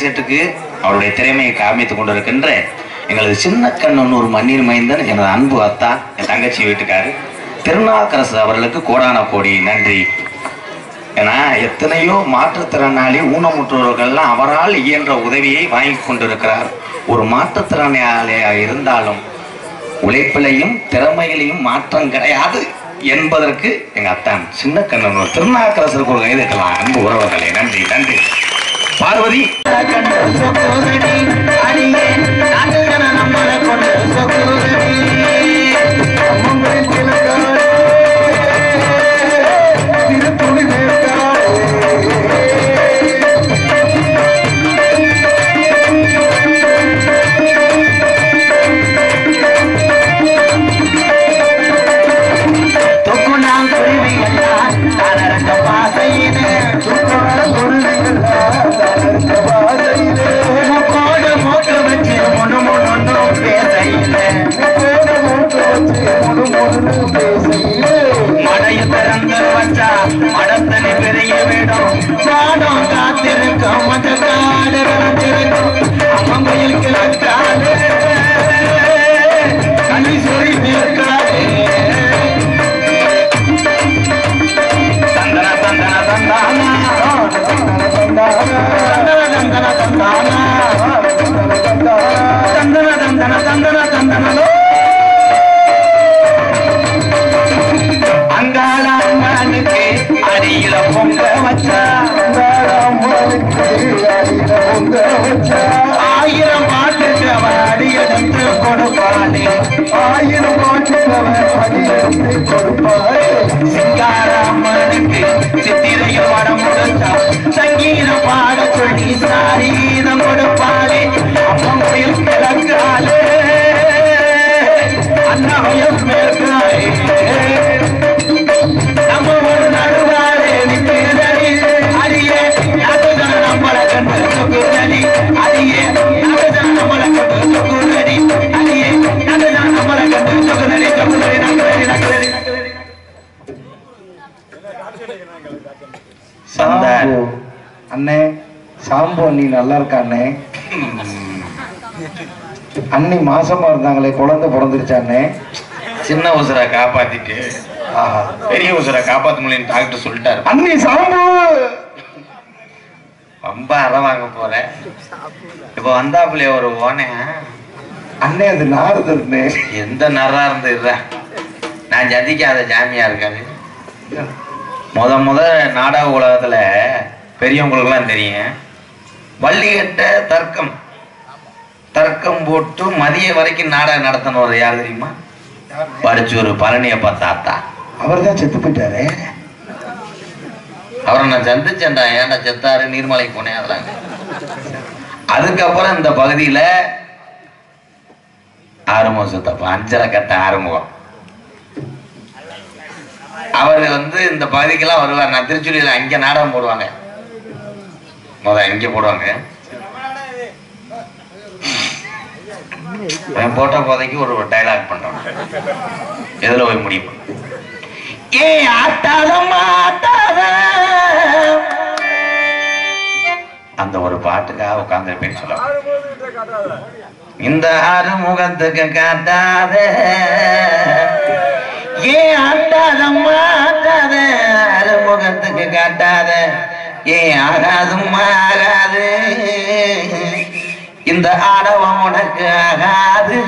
செட்டுக்கு அவருடைய திறமையை காமித்துக் கொண்டிருக்கின்ற எங்களது சின்ன கண்ணன் ஒரு மண்ணீர் மைந்தன் எனது அன்பு அத்தா என் தங்கச்சி வீட்டுக்காரு திருநாக்கரசு அவர்களுக்கு கோடான கோடி நன்றி. ஏன்னா எத்தனையோ மாற்றுத்திறனாளி ஊனமுற்றோர்கள்லாம் அவரால் இயன்ற உதவியை வாங்கி கொண்டிருக்கிறார். ஒரு மாற்றுத்திறனாளியாக இருந்தாலும் உழைப்பிலையும் திறமையிலையும் மாற்றம் கிடையாது என்பதற்கு எங்க அத்தான் சின்ன கண்ணன் திருநாக்கரசருக்கு ஒரு கைதட்டலாம். அன்பு உறவுகளே, நன்றி நன்றி. பார்வதி மடத்தனை பெரிய வேடம் சாடம் காத்திருக்கும் அம்மன் கோயில் கிழக்காடு கணீஸ்வரி மேற்காடு தந்தன தந்தன தந்தானா தந்தன தந்தன தந்தானா தந்தன தந்தன தந்தன தந்தனோ அங்காளம்மனுக்கு அடியில பொங்க வச்சா ஆயிரம் பாட்டுக்கு அவன் அடியெடுத்து கொடுப்பானே ஆயிரம் பாட்டுக்கு அவன் அடியெடுத்து கொடுப்பானே சிங்காரம்மனுக்கு சித்திரையில் வடம் கொடுத்தா சங்கீதம் பாட சொல்லி சாரீதம் கொடுப்பானே அம்மன் கோயில் கிழக்காலே அண்ணாவையும் மேற்காலே அண்ணே சாம்பு அண்ணி நல்லா இருக்கா அண்ணே? அண்ணி மாசமா இருந்தாங்களே, குழந்தை பிறந்துருச்சா அண்ணே? சின்ன உசுரை காப்பாத்திட்டு பெரிய உசுரை காப்பாத்த முடியும் டாக்டர் சொல்லிட்டாரு. அண்ணி சாம்பு ரொம்ப அறவாங்க போற. இப்ப வந்தாப்புல ஒரு ஓனே அண்ணே அது நாரதே எந்த நரா இருந்துடுற நான் ஜதிக்காத ஜாமியா இருக்காது. முத நாடக உலகத்துல பெரியவங்களுக்கெல்லாம் தெரியும், வள்ளிகிட்ட தர்க்கம் போட்டு மதிய வரைக்கும் நாடகம் நடத்தினவர் யார் தெரியுமா? படிச்சூர் பழனியப்பா தாத்தா. அவர் தான் செத்து போயிட்டாரு. அவரை நான் சந்திச்சேன்டா. ஏன்டா செத்தாரு? நீர்மலைக்கு போனேன். அதெல்லாம் அதுக்கப்புறம் இந்த பகுதியில ஆறுமுகம் சுத்தப்பா அஞ்சரை கட்ட ஆறுமுகம் அவர் இந்த பகுதிக்கெல்லாம் வருவார். நான் திருச்சுழியில அங்க நாடகம் போடுவாங்க, இங்க போடுவாங்க. போட்ட போதைக்கு ஒரு டைலாக் பண்றோம், எதுல போய் முடியும்? ஏ ஆட்டாதம்மா ஆட்டாத, அந்த ஒரு பாட்டுக்காக உட்கார்ந்து சொல்ல. இந்த ஆறுமுகத்துக்கு காட்டாத, ஏன் ஆட்டாதம்மா ஆட்டாத, ஆறுமுகத்துக்கு காட்டாத, ஏன் ஆகாதும்மா ஆகாது, இந்த ஆடவம் உனக்கு ஆகாது.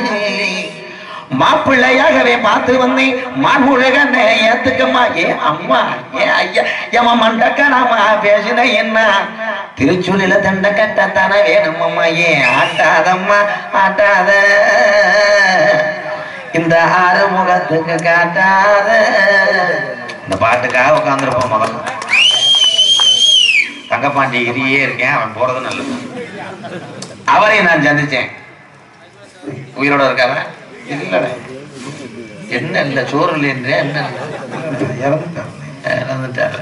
மாப்பிள்ளையாகவே பார்த்து வந்தேன், மான்முழகன் ஏத்துக்கம்மா. ஏ அம்மா, ஏ ஐயா, எம மண்டக்கணமா பேசின என்ன? திருச்சூரில தண்ட கட்டத்தானே வேணுமம்மா. ஏன் ஆட்டாதம்மா ஆட்டாத, இந்த ஆறுமுகத்துக்கு காட்டாத. இந்த பாட்டுக்காக உட்காந்துருப்போம். மகன் தங்கப்பாண்டி இரியே இருக்கேன், அவன் போறது நல்லது. அவரையும் நான் சந்திச்சேன். உயிரோட இருக்காரா? இல்ல. என்ன இல்ல, சோறு இல்லைன்றே. என்ன இறந்துட்டாரு.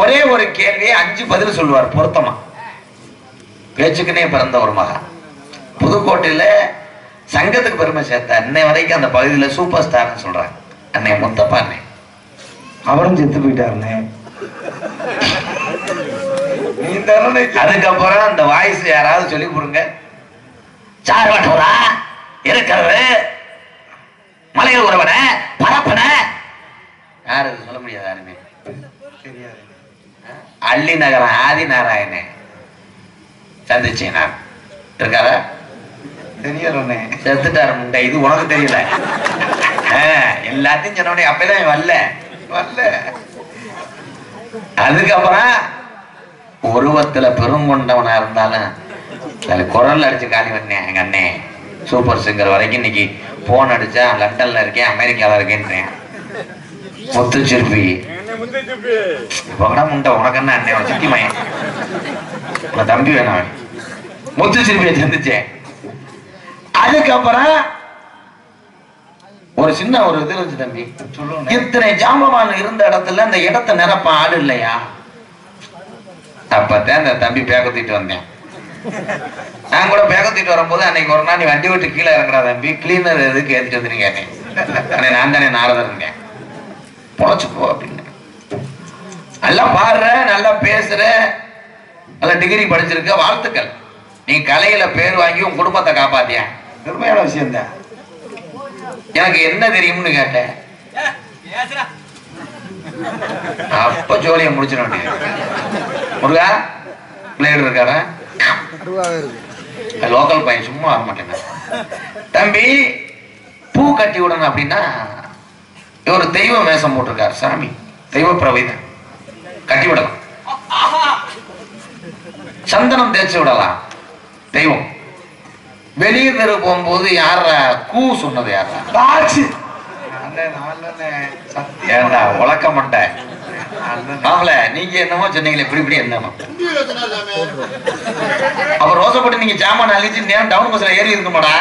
ஒரே ஒரு கேள்வி 5 பதில் சொல்லுவார் பொருத்தமா. பேச்சுக்குன்னே பிறந்த ஒரு மகன். புதுக்கோட்டையில சங்கத்துக்கு பெருமை சேர்த்த அன்னை வரைக்கும் அந்த பகுதியில சூப்பர் ஸ்டார்னு சொல்றாங்க. அன்னை முத்தப்பா அன்னை. அவரும் செத்து போயிட்டாருண்ணே. அதுக்கப்புறம் அந்த வாய்ஸ் யாராவது சொல்லி கொடுங்க. சார்வட்டூரா இருக்கிறது மலையில் உறவன பரப்பன யாரு சொல்ல முடியாது. யாருமே அள்ளி நகரம் ஆதி நாராயண சந்திச்சேன் நான். இருக்காரா? தெரியல. செத்துட்டாரு முண்டை. இது உனக்கு தெரியல. எல்லாத்தையும் சொன்ன அப்பதான் வரல. அதுக்கப்புறம் உருவத்துல பெருங்கொண்டவனா இருந்தாலும் குரல் அடிச்சு காலி பண்ணேன். எங்க அண்ணே சூப்பர் சிங்கர் வரைக்கும் இன்னைக்கு போன் அடிச்சா லண்டன்ல இருக்கேன் அமெரிக்கால இருக்கேன்றேன். முத்துச்சிற்பி முண்டை உனக்கு என்ன அண்ணே சித்தி மயன் உன தம்பி வேணாம். முத்துச்சிற்பியை சந்திச்சேன். அதுக்கப்புறம் ஒரு சின்ன ஒரு இது இருந்துச்சு தம்பி. இத்தனை ஜாம்பவான் இருந்த இடத்துல அந்த இடத்தை நிரப்ப ஆடு இல்லையா? அப்பதான் அந்த தம்பி பேக்கத்திட்டு வந்தேன். நான் கூட பேக்கத்திட்டு வரும்போது அன்னைக்கு ஒரு நாள் நீ வண்டி விட்டு கீழே இறங்குறா தம்பி, கிளீனர் எதுக்கு ஏற்றிட்டு வந்து கேட்டேன். நான் தானே நாரதர் இருந்தேன். பொழைச்சு போ அப்படின்னு. நல்லா பாடுற, நல்லா பேசுற, நல்ல டிகிரி படிச்சிருக்க, வாழ்த்துக்கள். நீ கலையில பேர் வாங்கி உன் குடும்பத்தை காப்பாத்திய பெருமையான விஷயம் தான். எனக்கு என்ன தெரியும்னு கேட்டேன். அப்ப ஜோலியை முடிச்சிட வேண்டிய முருகா பிளேயர் இருக்காரா? லோக்கல் பையன் சும்மா வர மாட்டேங்க. தம்பி பூ கட்டி விடணும் அப்படின்னா ஒரு தெய்வ வேஷம் போட்டிருக்காரு சாமி, தெய்வ பிரவைதான் கட்டி விடலாம். சந்தனம் தேய்ச்சி விடலாம் தெய்வம். வெளியே தெரு போகும்போது யார கூ சொன்னது? யாரா ஏண்டா உலக்க மாட்டேன். நீங்க என்னமோ சொன்னீங்களே இப்படி இப்படி என்னமோ. அப்ப ரோசப்பட்டு நீங்க ஜாமான் அழிச்சு நேரம் டவுன் பஸ்ல ஏறி இருக்குமாடா?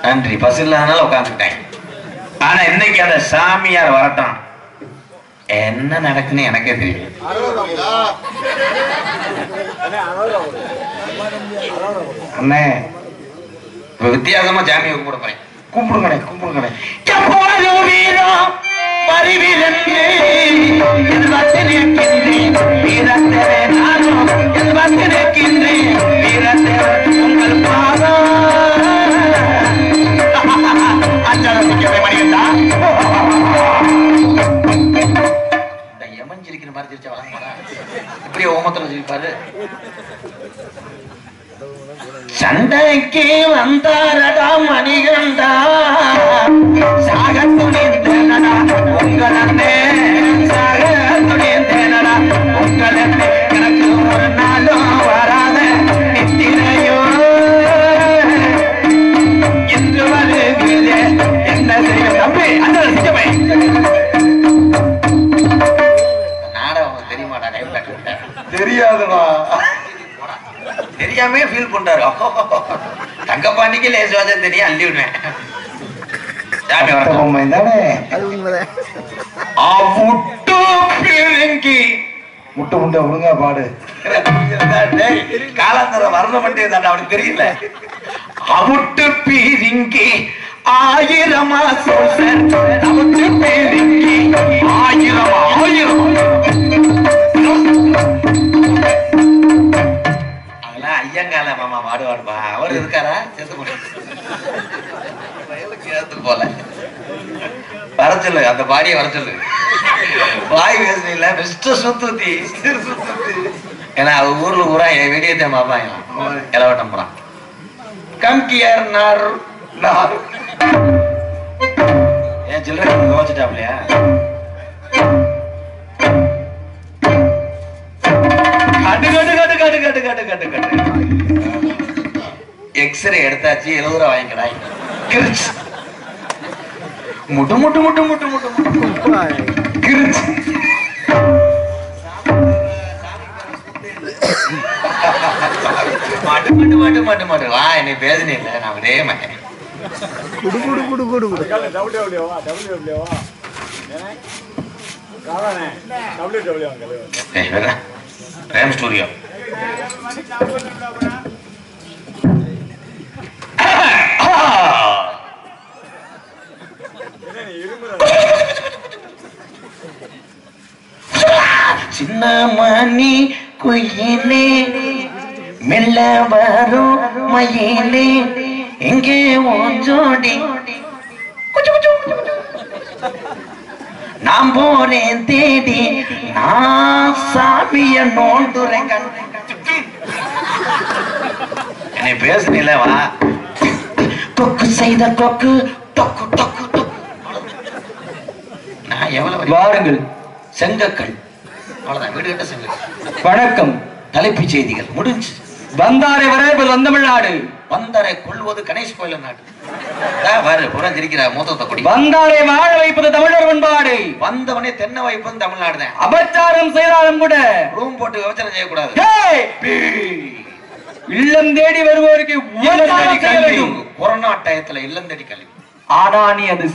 நன்றி. பஸ் இல்லாதனால உட்காந்துக்கிட்டேன். ஆனா இன்னைக்கு அந்த சாமியார் வரட்டும், என்ன நடக்குன்னு எனக்கே தெரியும். அண்ணே வித்தியாசமா சாமியை கும்பிட போறேன். கும்பிடுங்கண்ணே கும்பிடுங்கண்ணே. எமஞ்சிருக்கிற மாதிரி சிரிச்சா வளர்ந்தா இப்படியே ஓமத்துல சிரிப்பாரு. சண்டைக்கு வந்தாரடா மணிகண்டா, சாகத்துணிந்தேனடா உங்களே, சாகத்துணிந்தேனடா உங்களே, எனக்கு ஒரு நாளும் வராத நித்திரையோ என்று வருகிறே என்ன செய்ய தம்பி. அந்த சிச்சமை நாடகம் தெரியுமாடா? கைவிட்ட தெரியாதுடா. தெரியாமே ஃபீல் பண்றாரு. தங்கப்பாண்டிக்கு லேசுவாதம் தெரியும், அள்ளி விடுவேன். முட்டை முட்டை ஒழுங்கா பாடு. காலாந்தர வரணும் மட்டும் தான் அவனுக்கு தெரியல. அவுட்டு பீரிங்கி ஆயிரமா சொல்றேன், அவுட்டு பீரிங்கி ஆயிரமா ஆயிரம். ஐயங்கால மாமா பாடுவாடுப்பா. அவர் இருக்காரா? சேர்த்து போல வர சொல்லு, அந்த பாடிய வர சொல்லு. வாய் பேசுனீங்களா மிஸ்டர் சுத்துத்தி. ஏன்னா அவ ஊர்ல பூரா என் வீடியோ பாப்பாங்க இலவட்டம் போறான். கம்கியர் நார் நார் ஏன் சில்லறை வச்சுட்டாப்லையா? எக்ஸ்ரே எடுத்தாச்சு, 70 ரூபா வாங்கிக்கிறாய். முட்டு முட்டு முட்டு முட்டு முட்டு கிரிச்சு. மாட்டு மாட்டு மாட்டு மாட்டு மாட்டு வா. என்னை பேதனை இல்லை, நான் விடே மாட்டேன். ரேம் ஸ்டூடியோ சின்ன மணி குயிலே மெல்ல வரும் மயிலே எங்கே ஓஞ்சோடி நான் போனேன் தேடி நான் சாமிய நோண்டுறேன். என்னை பேசுனீல வா. கொக்கு செய்த கொக்கு தொக்கு தொக்கு தொக்கு. நான் எவ்வளவு வாருங்கள். செங்கக்கல் அவ்வளவுதான். வீடு கட்ட செங்கக்கல். வணக்கம். தலைப்புச் செய்திகள் முடிஞ்சு. வந்தாரை வரவேற்பது வந்தமிழ்நாடு. வந்தாரை கொள்வது கணேஷ் கோயில நாடு. பாரு புறம் திரிக்கிற மூத்தத்தை கொடி. வந்தாரை வாழ வைப்பது தமிழர் பண்பாடு. வந்தவனே தென்னை வைப்பது தமிழ்நாடு தான். அபச்சாரம் செய்தாலும் கூட ரூம் போட்டு விபச்சாரம் செய்யக்கூடாது. இல்லம் தேடி வருவோருக்கு கொரோனா டயத்துல இல்லம் தேடி கல்வி. ஆனா நீ அது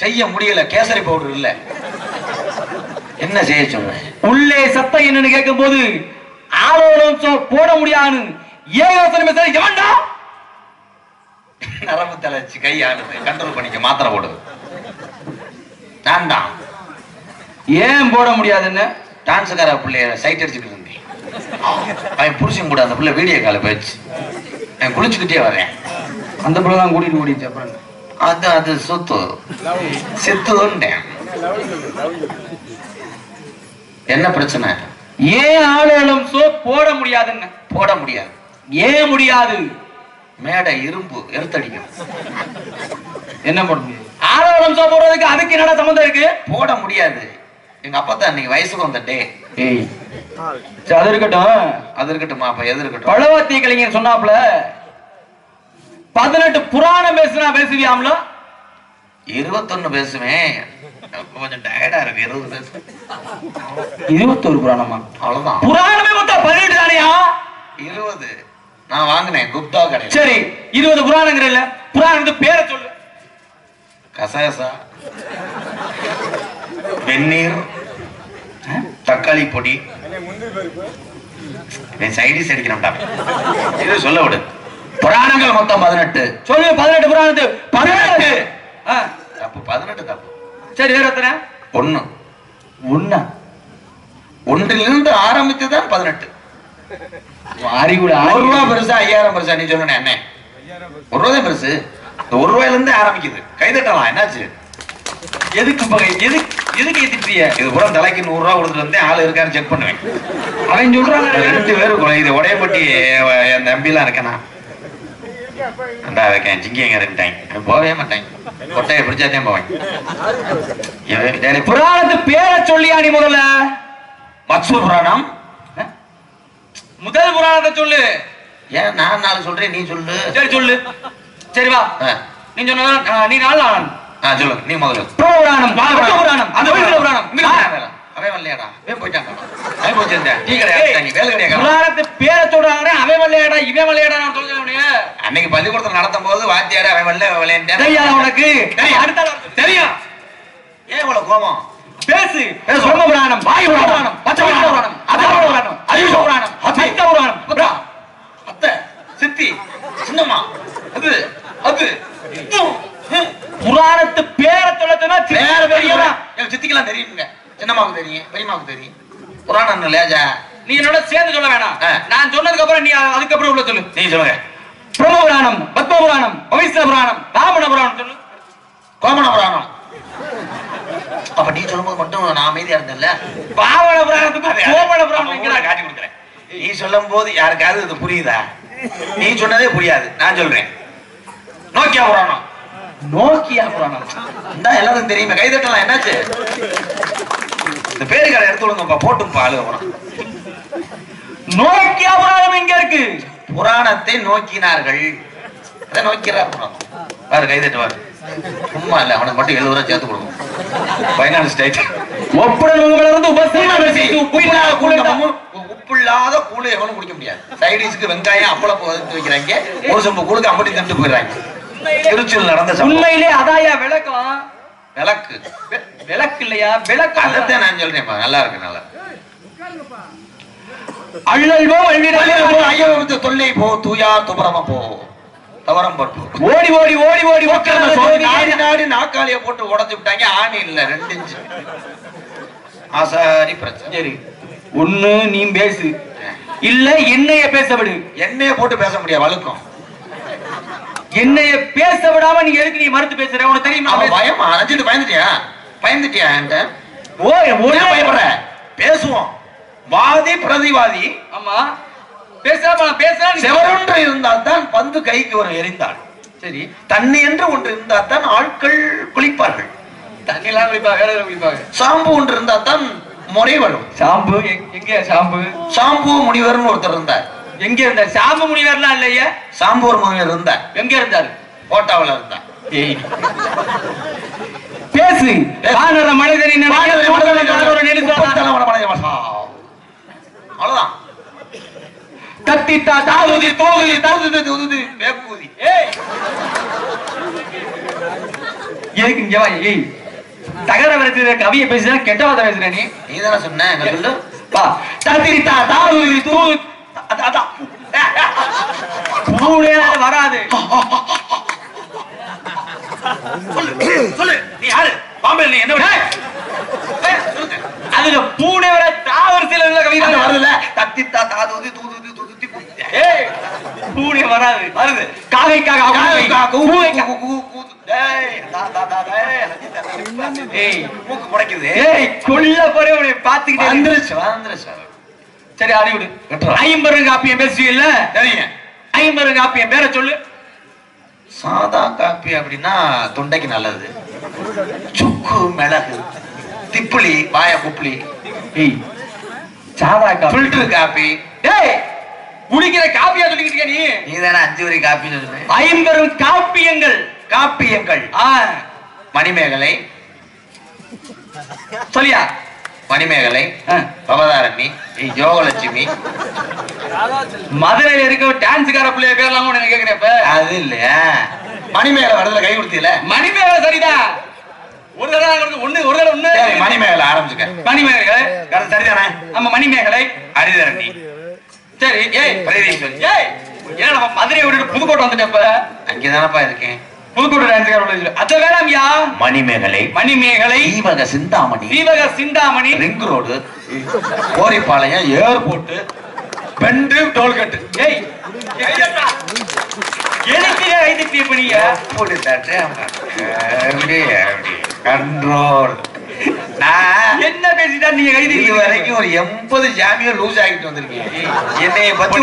செய்ய முடியல. கேசரி பவுடர் இல்ல. என்ன செய்ய சொல்ற? உள்ளே சத்தம் என்னன்னு கேட்கும் போது ஆலோலம் போட முடியாது. ஏகோசனை எவன்டா? நரம்பு தளர்ச்சி கை ஆடுது. கண்ட்ரோல் பண்ணிக்க. மாத்திரை போடு. நான் தான். ஏன் போட முடியாதுன்னு டான்ஸுக்கார பிள்ளைய சைட் அடிச்சுக்கிட்டு இருந்தேன். அவன் புருஷன் கூட அந்த பிள்ளை வீடியோ கால போயிடுச்சு. நான் குளிச்சுக்கிட்டே வரேன். அந்த பிள்ளை தான் கூட்டிட்டு ஓடிச்சு. அப்புறம் அது சுத்து செத்துண்டேன். என்ன பிரச்சனை? ஏன் ஆலோலம் போட முடியாதுன்னு? போட முடியாது. ஏன் முடியாது? மேடை இரும்பு எருத்தடிக்கும். என்ன போட முடியாது? ஆலோலம் போடுறதுக்கு அதுக்கு என்னடா சம்பந்தம் இருக்கு? போட முடியாது. எங்க அப்பா தான் இன்னைக்கு வயசுக்கு வந்துட்டே. ஏய் அது இருக்கட்டும். அது இருக்கட்டுமா? அப்ப எது இருக்கட்டும்? பழவாத்திய கலைஞர் சொன்னாப்ல 18 புராணம் பேசுனா பேசுவியாம்ல? 21 பேசுவேன். கொஞ்சம் டயர்டா இருக்கு. 20 பேசுவேன். 21 புராணமா? அவ்வளவுதான். புராணமே மொத்தம் 18 தானையா? 20 நான் வாங்கினேன் குப்தா கடை. சரி 20 புராணங்கிறல்ல, புராணத்துக்கு பேரை சொல்லு. கசகசா, வெந்நீர், தக்காளி பொடி. சைடிஸ் அடிக்கிறோம்டா. இது சொல்ல விடு. புராணங்கள் மொத்தம் 18. சொல்லு 18 புராணத்து 18. தப்பு. 18 தப்பு. சரி வேற எத்தனை? 1. ஒன்றிலிருந்து ஆரம்பித்துதான் 18. அறிவுல 1 ரூபா பெருசா 5000 பெருசா? நீ சொல்லணும். என்ன 1 ரூபா தான் பெருசு. 1 ரூபாயில இருந்து ஆரம்பிக்குது. கைதட்டலாம். என்னாச்சு? எதுக்கு பகை? எதுக்கு ஏத்திட்டிய? இது பூரா தலைக்கு 100 ரூபா கொடுத்துட்டு வந்தேன். ஆளு இருக்கான்னு செக் பண்ணுவேன். அவன் சொல்றாங்க 2 பேரும் இது உடையப்பட்டி என் தம்பிலாம் இருக்கேனா அண்டா வைக்கேன். ஜிங்கிங்க இருக்கிட்டாங்க. போகவே மாட்டாங்க. கொட்டையை பிடிச்சாதான் போவேன். புராணத்து பேரை சொல்லியா நீ முதல்ல? மத்ஸ்வ புராணம். முதல் புராணத்தை சொல்லு. ஏன் நான் 4 சொல்றேன், நீ சொல்லு. சரி சொல்லு. சரி வா. நீ சொன்ன நீ 4 ஆன். சொல்லு. நீ முதல்ல. புராணம் புராணம் அந்த புராணம் அவன் வரலையாடா? அவன் போயிட்டான். அவன் போச்சிருந்தேன். டீ கிடையாது. வேலை கிடையாது. புராணத்து பேரை சொல்றாங்க. அவன் வரலையாடா இவன் வரலையாடா நான் சொல்றேன். அன்னைக்கு பள்ளிக்கூடத்தில் நடத்தும் போது வாத்தியாரு அவன் வரல விளையாண்டேன். தெரியாது உனக்கு? தெரியும். ஏன் இவ்வளவு கோபம்? பேசு. சொர்ம புராணம், வாயு புராணம், பச்சை புராணம், அதர்வ புராணம், அயுஷ புராணம், சைத்த புராணம், அத்தை, சித்தி, சின்னம்மா, அது அது புராணத்து பேரை சொல்லத்துனா பேர தெரியும். எனக்கு சித்திக்கெல்லாம் தெரியுங்க. சின்னம்மாவுக்கு தெரியும், பெரியம்மாவுக்கு தெரியும். புராணம் லேஜா. நீ என்னோட சேர்ந்து சொல்ல வேணாம். நான் சொன்னதுக்கு அப்புறம் நீ அதுக்கப்புறம் உள்ள சொல்லு. நீ சொல்லுங்க. பிரம்ம புராணம், பத்ம புராணம், பவிஷ்ண புராணம், ராமண புராணம் சொல்லு. கோமண புராணம். அப்ப நீ சொல்லும்போது மட்டும் நான் அமைதியா இருந்தேன்ல. பாவன புராணத்துக்கு கோமண புராணம் காட்டி கொடுக்குறேன். நீ சொல்லும் போது யாருக்காவது இது புரியுதா? நீ சொன்னதே புரியாது. நான் சொல்றேன். நோக்கியா புராணம். நோக்கியா புராணம் இந்த எல்லாரும் தெரியுமே. கைதட்டலாம். என்னாச்சு? இந்த பேருக்கார எடுத்து விடுங்கப்பா. போட்டும் பாலு புராணம். நோக்கியா புராணம் எங்க இருக்கு? புராணத்தை நோக்கினார்கள். அதை நோக்கிறார் புராணம். பாரு கைதட்டுவாரு. சும்மா இல்ல. அவனுக்கு மட்டும் 70 ரூபா சேர்த்து கொடுக்கும். பைனான்ஸ் ஸ்டேட் உப்பில்லாத கூழ் எவனும் குடிக்க முடியாது. சைடிஸ்க்கு வெங்காயம் அப்பளம் வதக்கி வைக்கிறாங்க. ஒரு சொம்பு கூழுக்கு அம்பட்டி திட்டு போயிடுறாங்க. திருச்சியில் நடந்த உண்மையிலே அதாயா விளக்கம்? விளக்கு விளக்கு இல்லையா? விளக்கு. அதைத்தான் நான் சொல்றேன். நல்லா இருக்கு. நல்லா அள்ளல்வோ ஐயோ தொல்லை போ தூயா துபரமா போ தவறம் பட்டு ஓடி ஓடி ஓடி ஓடி நாடி நாடி நாக்காளிய போட்டு உடச்சு விட்டாங்க. ஆணி இல்ல 2 இன்ச்சு. ஆசாரி பிரச்சனை. சரி, ஒண்ணு நீ பேசு, இல்ல என்னைய பேச விடு. என்னைய போட்டு பேச முடியாது, வழுக்கும். என்னைய பேச விடாம நீ எதுக்கு நீ மறுத்து பேசுற? உனக்கு தெரியுமா? பயமா அஞ்சிட்டு பயந்துட்டியா என்கிட்ட? ஒரே பயப்படுற? பேசுவோம், வாதி பிரதிவாதி. ஆமா, பேசாம பேசுறேன். செவரொன்று இருந்தால் தான் பந்து கைக்கு ஒரு எரிந்தாள். சரி, தண்ணி என்று ஒன்று இருந்தால் தான் ஆட்கள் குளிப்பார்கள். தண்ணிலாம் குளிப்பாங்க, வேற குளிப்பாங்க. சாம்பு ஒன்று இருந்தால் தான் முறை வரும். ஷாம்பு எங்க? சாம்பு முனிவர்னு ஒருத்தர் இருந்தார். எங்க இருந்தார்? ஷாம்பு முனிவர்லாம் இல்லையா? சாம்பூர் முனிவர் இருந்தார். எங்க இருந்தாரு? கோட்டாவில் இருந்தார். பேசு. வானர மனிதனின் அவ்வளவுதான். தத்தித்தா தாதுதி தோதுதி தாதுதி தூதுதி வேப்பூதி. எதுக்கு இங்க வா? ஏய், தகர பேசுற கவியை பேசுற, கெட்ட வார்த்தை பேசுற நீ. நீ தானே சொன்ன, சொல்லு. வா. தத்தித்தா தாதுதி தூது வராது. சொல்லு, நீ யாரு? பாம்பே நீ என்ன? அதுல பூனை வர தாவரத்தில் உள்ள கவிதை வருதுல. தத்தித்தா தாதுதி தூதுதி தூதுதி. ஏய், பூனை வராது. வருது. காகைக்காக மூக்கு முடைக்குது. ஏய், கொல்ல போறே உன்னை பாத்துக்கிட்டே வந்துருச்சு. சரி, அடி விடு. ஐம்பெரும் காப்பியம் பேசுவீல்ல? சரிங்க. ஐம்பெரும் காப்பியம் பேரை சொல்லு. சாதா காப்பி அப்படின்னா தொண்டைக்கு நல்லது. சுக்கு, மிளகு, திப்புளி, வாய குப்புளி. ஏய், சாதா காப்பி, ஃபில்டர் காப்பி. ஏய், குடிக்கிற காப்பியா சொல்லிக்கிட்டு நீ? நீ தானே 5 வரி காப்பி சொல்லுங்க. ஐம்பெரும் காப்பியங்கள். காப்பியங்கள். மணிமேகலை சொல்லியா? மணிமேகலை, பவதாரணி, யோகலட்சுமி. மதுரையில இருக்க டான்ஸுக்கார பிள்ளைய பேர்லாம் உனக்கு கேக்குறப்ப அது இல்லையா? மணிமேகலை வரதுல கை கொடுத்தீல? மணிமேகலை சரிதான். ஒரு தடவை ஒண்ணு. மணிமேகலை ஆரம்பிச்சுக்க. மணிமேகலை சரிதானே? ஆமா, மணிமேகலை. ஹரிதரணி. சரி. ஏய், பிரதீஸ்வரி. ஏய், ஏன் நம்ம மதுரையை விட்டுட்டு புதுக்கோட்டை வந்துட்டப்ப? அங்கேதானப்பா இருக்கேன். புதுக்கோட்டை டான்ஸுக்கார அத வேணாம்யா. Manimekalai, Manimekalai, Seevaka Chintamani, Seevaka Chintamani, ring road, Goripalayam, airport, bend, toll gate. ஏய், எனக்கு ஐடியா பண்ணீங்க போட்டு தட்டு. கண்ட்ரோல். நான் என்ன பேசிட்டா நீங்க கைது? இது வரைக்கும் ஒரு 80 ஜாமியம் லூஸ் ஆகிட்டு வந்திருக்கீங்க. என்னைய பத்தி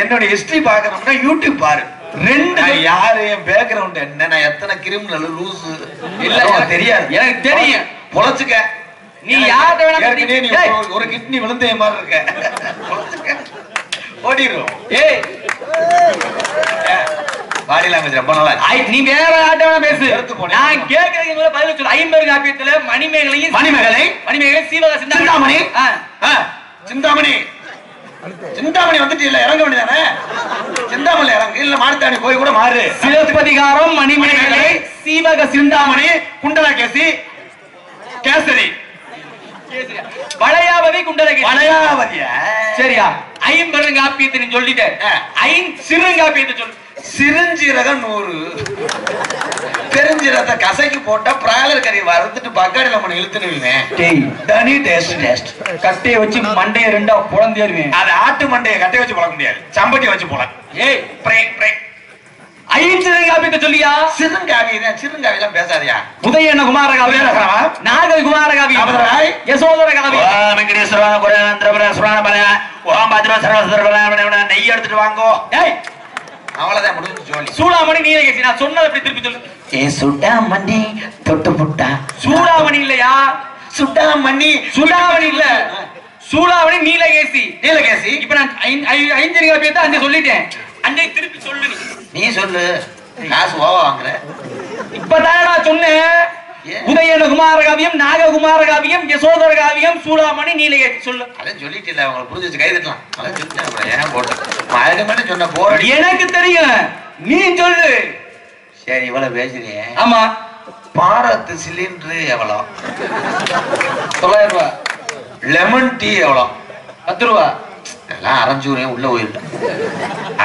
என்னோட ஹிஸ்டரி பாக்கணும்னா யூடியூப் பாரு. யாரு, என் பேக்ரவுண்ட் என்ன, நான் எத்தனை கிரிமினல் லூஸ் இல்ல தெரியாது. எனக்கு தெரியும். பொழைச்சுக்க. நீ யார்கிட்ட ஒரு கிட்னி விழுந்த மாதிரி இருக்க. ஓடிடும். ஏய், பாடி லாங்குவேஜ் ரொம்ப நல்லா. நீ வேற ஆட்ட வேணா பேசு. நான் கேக்குறதுக்கு பதில் சொல்லு. ஐம்பெரும் காப்பியத்துல மணிமேகலையும் மணிமேகலை, சீவக சிந்தாமணி. சிந்தாமணி வந்துட்டு இல்ல, இறங்க வேண்டியதானே? சிந்தாமணி இறங்கு, இல்ல மாடுத்தாணி போய் கூட மாறு. சிலப்பதிகாரம், மணிமேகலை, சீவக சிந்தாமணி, குண்டலகேசி, கேசரி, வளையாவதி, குண்டலகேசி. வளையாவதியா? சரியா? ஐம்பெரும் காப்பியத்தை நீ சொல்லிட்ட. சிறுங்காப்பியத்தை சொல்லு. சிறுஞ்சீரகம் 100, பெருஞ்சீரகத்தை கசைக்கு போட்டா பிராய்லர் கறி வறுத்துட்டு பக்காடியில மணி இழுத்துனுவீங்க. தனி டேஸ்ட். கட்டையை வச்சு மண்டைய ரெண்டா புலந்தேருவேன். அது ஆட்டு மண்டையை கட்டையை வச்சு போட முடியாது, சம்பட்டி வச்சு போல. ஏய், சிறுங்காப்பியத்தை சொல்லியா? சிறுங்காவி தான் பேசாதியா? உதயன குமாரகாவி, நாக குமாரகாவி, யசோதர காவி, வெங்கடேஸ்வர நெய் எடுத்துட்டு வாங்கோ. அவ்வளவுதான் முடிஞ்சு சொல்லி. சூடாமணி, நீலகேசி. நான் சொன்னதை எப்படி திருப்பி சொல்லு. சுடாமணி தொட்டு புட்டா. சூடாமணி இல்லையா? சுடாமணி இல்ல, சூடாமணி, நீலகேசி. இப்ப நான் 5 காப்பியத்தை 5 சொல்லிட்டேன். 5 திருப்பி சொல்லு. நீ சொல்லு, காசு ஓவா வாங்குற. இப்பதான் நான் சொன்னேன். உதயன குமாரகாவியம், நாக குமாரகாவியம், யசோதர காவியம், சூடாமணி, நீலகேசி. சொல்லு. அதான் சொல்லிட்டு இல்ல, அவங்களை புரிஞ்சு கை தட்டலாம். அதான் சொல்லிட்டேன். ஏன் போட்டு சொன்ன போற எனக்கு தெரியும், நீ சொல்லு. சரி, இவ்வளவு பேசுறீங்க. ஆமா. பாரத் சிலிண்டர் எவ்வளோ? 900 ரூபாய். லெமன் டீ எவ்வளோ? 10 ரூபாய். அதெல்லாம் அரைஞ்சூரையும் உள்ள போயிட்டேன்.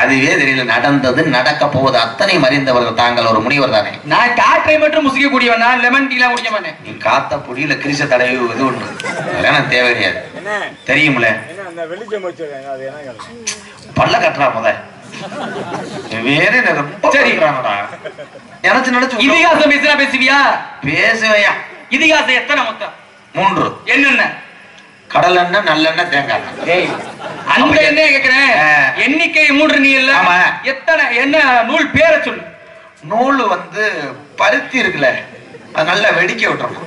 அதுவே தெரியல. நடந்தது நடக்க போவது அத்தனை மறிந்தவர்கள் தாங்கள் ஒரு முனிவர் தானே. நான் காற்றை மட்டும் முசிக்க கூடியவன், நான் லெமன் டீலாம் குடிக்க மாட்டேன். நீ காத்த புடியில கிரிச தடவை இது ஒண்ணு அதெல்லாம் எனக்கு தேவை கிடையாது. தெரியும்ல பல்ல கட்டுறா முத வேற ரொம்ப சரி நினைச்சு நினைச்சு இதிகாசம் பேசினா பேசுவியா? பேசுவையா? இதிகாசம் எத்தனை மொத்தம்? 3. என்னென்ன? கடல் எண்ணெய், நல்லெண்ணெய், தேங்காய் எண்ணெய். அந்த எண்ணெய் கேக்குறேன். எண்ணிக்கை 3 நீ இல்ல. எத்தனை என்ன நூல் பேரை சொல்லு. நூல் வந்து பருத்தி இருக்குல்ல, அது நல்லா வெடிக்க விட்டுறோம்.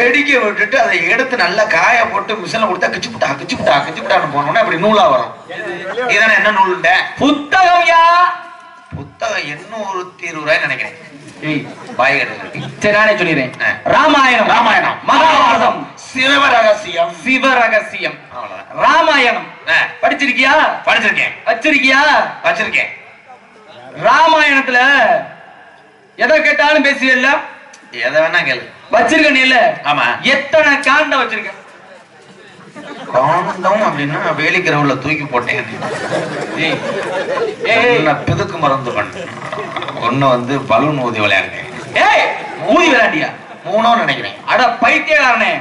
வெடிக்க விட்டுட்டு அதை எடுத்து நல்லா காய போட்டு மிஷின்ல கொடுத்தா கிச்சுப்புட்டான்னு போனோம்னா அப்படி நூலா வரும். இதான என்ன நூல்ட? புத்தகம்யா. புத்தகம் 820 நினைக்கிறேன். பாய் கட்டு. சரி நானே சொல்லிடுறேன். ராமாயணம், மகாபாரதம், சிவரகசியம். ராமாயணம் படிச்சிருக்கியா? படிச்சிருக்கேன். வச்சிருக்கியா? ராமாயணத்துல எதை கேட்டாலும் பேசுவீல்ல? எதை வேணா கேளு. வச்சிருக்க நீ இல்ல? ஆமா. எத்தனை காண்டம் வச்சிருக்க? காண்டம் அப்படின்னா வேலிக்கிறவுல தூக்கி போட்டேன். பிதுக்கு மறந்து பண்ணேன். ஒண்ணு வந்து பலூன் ஊதி விளையாடுறேன். ஊதி விளையாண்டியா? 3 நினைக்கிறேன். அட பைத்தியக்காரனே,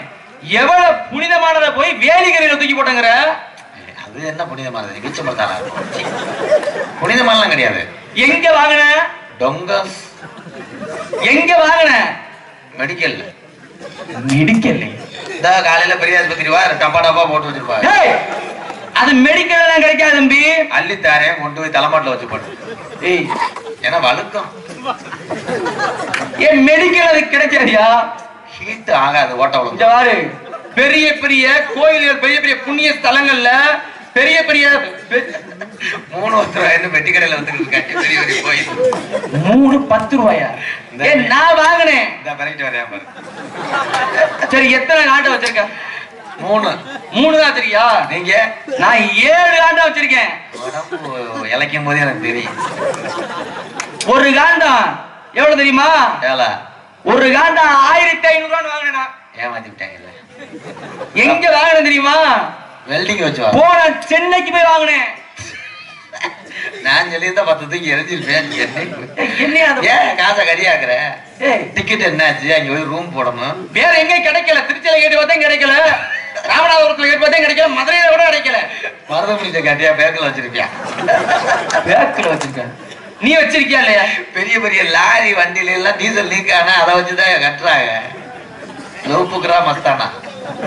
எவ்வளவு புனிதமானதை போய் வேலிக்கரையில தூக்கி போட்டாங்கற? அது என்ன புனிதமானது? வீச்ச மரத்தானா? புனிதமானலாம் கிடையாது. எங்க வாங்குன? டொங்கஸ். எங்க வாங்குன? மெடிக்கல்ல. இந்த காலையில பெரிய ஆஸ்பத்திரி வா, டப்பா டப்பா போட்டு வச்சிருப்பாங்க. அது மெடிக்கல்ல தான் கிடைக்காது தம்பி. அள்ளித்தாரே கொண்டு போய் தலைமாட்டில் வச்சு போட்டு. ஏன்னா வழுக்கம். ஏன் மெடிக்கல் அது கிடைக்காதியா? ஹீட் ஆகாது ஓட்ட. இந்த வாரு பெரிய பெரிய கோயில்கள், பெரிய பெரிய புண்ணிய ஸ்தலங்கள்ல பெரிய பெரிய 3 ரூபாய் பெட்டி கடையில வந்துட்டு இருக்காங்க. பெரிய பெரிய கோயில் 3 10 ரூபாயா? நான் வாங்கினேன். சரி எத்தனை காண்டை வச்சிருக்க? 3 தான் வச்சிருக்கியா? நீங்க? நான் 7 காண்டை வச்சிருக்கேன். இலக்கும் போதே எனக்கு தெரியும். ஒரு காண்டம் எவ்வளவு தெரியுமா? ஒரு காண்டம் 1500 ரூபாய் வாங்கினா. ஏமாத்தி விட்டாங்கல்ல. எங்க வாங்கினேன் தெரியுமா? வெல்டிங் வச்சு போன சென்னைக்கு போய் வாங்கினேன். நான் சொல்லியிருந்தா 10 தூக்கி எரிஞ்சிருப்பேன். ஏன் காசை கரியாக்குற? டிக்கெட் என்னாச்சு? அங்க போய் ரூம் போடணும். வேற எங்க கிடைக்கல. திருச்சியில கேட்டு பார்த்தா கிடைக்கல, ராமநாதபுரத்துல கேட்டு பார்த்தா கிடைக்கல, மதுரையில கூட கிடைக்கல. மருதமணிட்ட கட்டியா பேக்கில் வச்சிருப்பியா? பேக்கில் வச்சிருக்க. நீ வச்சிருக்கியா இல்லையா? பெரிய பெரிய லாரி வண்டியில எல்லாம் டீசல் லீக் ஆனா அதை வச்சுதான் கட்டுறாங்க. லோப்புக்குறா மஸ்தானா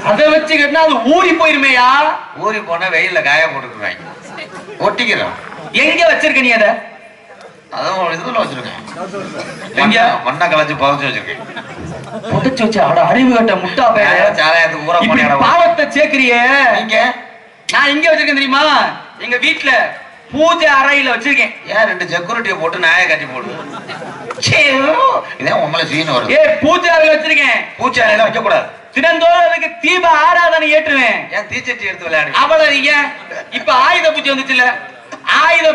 அதை வச்சு கட்டினா அது ஊறி போயிருமேயா? ஊறி போனா வெயில்ல காய போட்டுருவாங்க. ஒட்டிக்கிறோம். எங்க வச்சிருக்க நீ? அதை அதான் இதுல வச்சிருக்கேன். மண்ணை கலைச்சு புதைச்சு வச்சிருக்கேன். புதைச்சு வச்சு அட அறிவு கட்ட முட்டா சாராயத்துக்கு ஊற போன பாவத்தை சேர்க்கிறியே நீங்க. நான் எங்க வச்சிருக்கேன் தெரியுமா? எங்க வீட்டுல பூஜை அறையில வச்சிருக்கேன். ஏன் 2 செக்யூரிட்டியை போட்டு நாயை கட்டி போடு. இதான் உங்களை சீன் வருது. பூஜை அறையில வச்சிருக்கேன். பூஜை அறையில வைக்க கூடாது. தினந்தோறும் அதுக்கு தீப ஆராதனை ஏற்றுவேன். ஏன் தீச்சட்டி எடுத்து விளையாடு? அவ்வளவு ஏன் இப்ப ஆயுத பூஜை வந்துச்சுல, ஆயுத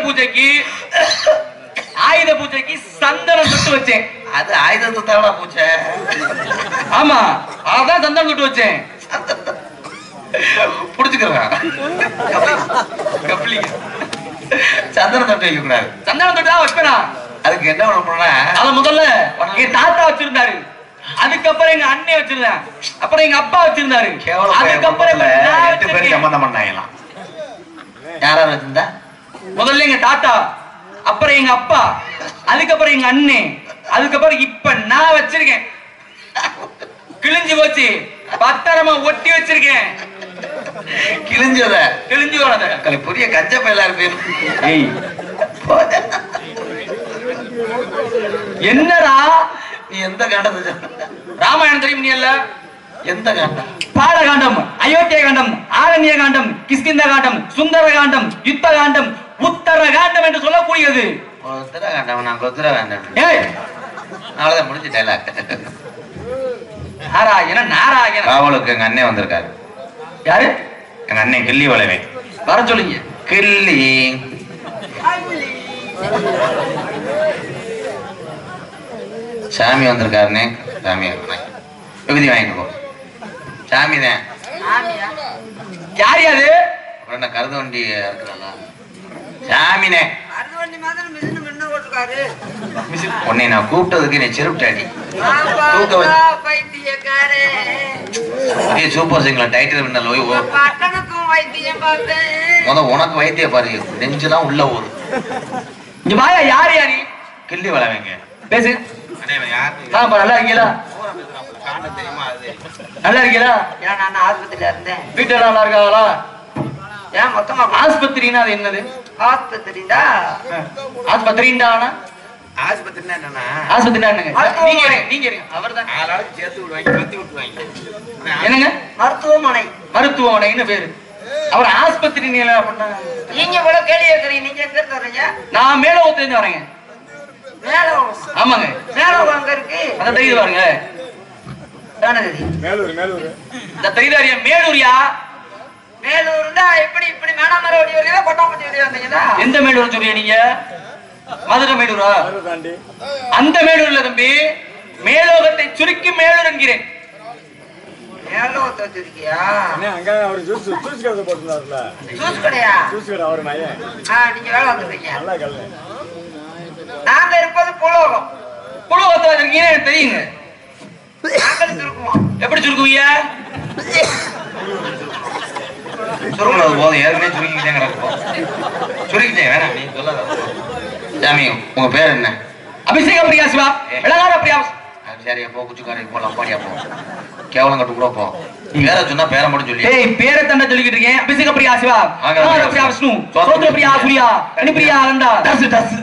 பூஜைக்கு சந்தனம் தொட்டு வச்சேன். அது ஆயுதத்தை தானா பூஜை? ஆமா, அதான் சந்தனம் தொட்டு வச்சேன். புடிச்சுக்கிறேன். சந்தனம் தொட்டு வைக்க கூடாது. சந்தனம் தொட்டு தான் வைப்பேனா? அதுக்கு என்ன பண்ணா, அத முதல்ல என் தாத்தா வச்சிருந்தாரு, அதுக்கப்புறம் எங்க அண்ணன் வச்சிருந்தேன், அப்புறம் எங்க அப்பா வச்சிருந்தாரு, அதுக்கப்புறம் 8 பேர் சம்பந்தம் பண்ணாங்களாம். யாராவது வச்சிருந்தா? முதல்ல எங்க தாத்தா, அப்புறம் எங்க அப்பா, அதுக்கப்புறம் எங்க அண்ணன், அதுக்கப்புறம் இப்ப நான் வச்சிருக்கேன். கிழிஞ்சு போச்சு, பத்திரமா ஒட்டி வச்சிருக்கேன். கிழிஞ்சு போனத புரிய கஞ்ச பயிலா இருப்பேன். என்னடா நீ எந்த காண்டத்தை? ராமாயணம் தெரியும் நீ இல்ல? எந்த காண்டம்? பாலகாண்டம், அயோத்திய காண்டம், ஆரண்ய காண்டம், கிஷ்கிந்த காண்டம், சுந்தர காண்டம், யுத்த காண்டம், உத்தர காண்டம் என்று சொல்லக்கூடியது. உத்தர காண்டம். நான் கொத்தர காண்டம். அவ்வளவுதான் முடிஞ்ச டைலாக். நாராயணன் காவலுக்கு எங்க அண்ணன் வந்திருக்காரு. யாரு? எங்க அண்ணன் கிள்ளி வளவே. வர சொல்லுங்க. கிள்ளி சாமி வந்திருக்காருனே. சாமி விபதி வாங்கிட்டு போ. சாமி தான். யாரு அது? என்ன கருது வண்டி இருக்கிறாங்களா சாமினே உன்னை நான் கூப்பிட்டதுக்கு நீ செருப்டாடி சூப்பர் சிங்கர் டைட்டில் வின்னர் உனக்கு வைத்திய பாரு நெஞ்சுலாம் உள்ள ஊரு இங்க வாயா யாரு யாரி கிள்ளி வளவங்க பேசு நல்லா இருக்கீங்களா நல்லா இருக்கீங்களா ஏன் நான் ஆஸ்பத்திரியில இருந்தேன் வீட்டுல நல்லா இருக்காங்களா ஏன் மொத்தமா ஆஸ்பத்திரினா அது என்னது ஆஸ்பத்திரிடா ஆஸ்பத்திரிண்டா ஆஸ்பத்திரினா என்னன்னா ஆஸ்பத்திரினா என்னங்க நீங்க இருங்க அவர்தான் ஆளாளுக்கு சேர்த்து விடுவாங்க பத்தி விட்டுவாங்க என்னங்க மருத்துவமனை மருத்துவமனைன்னு பேரு அவர் ஆஸ்பத்திரி நீல பண்ணாங்க நீங்க கூட கேள்வி கேட்கறீங்க நீங்க எங்க இருந்து வர்றீங்க நான் மேலோகத்துல வரேங்க மேலோகம் ஆமாங்க மேலோகம் அங்க இருக்கு அத தெரியுது பாருங்க மேலூர் இந்த தெரியுதாரியா மேலூரியா மேலூர்னா எப்படி இப்படி மேனாமரை ஓடி வரீங்களா கொட்டாம்பட்டி ஓடி வந்தீங்களா எந்த மேலூர் சொல்றீங்க நீங்க மதுரை மேலூரா அந்த மேலூர்ல தம்பி மேலோகத்தை சுருக்கி மேலூர் என்கிறேன் மேலோகத்தை வச்சிருக்கியா அங்க அவர் ஜூஸ் கடை போட்டுருந்தாருல ஜூஸ் கடையா ஜூஸ் கடை அவர் மையன் நீங்க வேலை வந்துருக்கீங்க நல்லா கல்ல நாங்க இருப்பது புலோகம் புலோகத்துல இருக்கீங்க எனக்கு தெரியுங்க நாங்களும் சுருக்குவோம் எப்படி சுருக்குவீங்க சுருங்கினது போதும் ஏற்கனவே சுருக்கிக்கிட்டே கிடக்கும் சுருக்கிட்டே வேணாம் நீ சொல்லாத சாமி உங்க பேர் என்ன அபிஷேக பிரியா சிவா இளங்கார பிரியா சரியா போ குச்சிக்காரைக்கு போலாம் பாடியா போ கேவலம் கட்டு கூட போ பேரை சொன்னா பேரை மட்டும் சொல்லி ஏய் பேரை தண்ட சொல்லிக்கிட்டு இருக்கேன் அபிஷேக பிரியா சிவா இளங்கார பிரியா விஷ்ணு சோத்ர பிரியா சூர்யா கணிப்பிரியா ஆனந்தா டஸ் டஸ்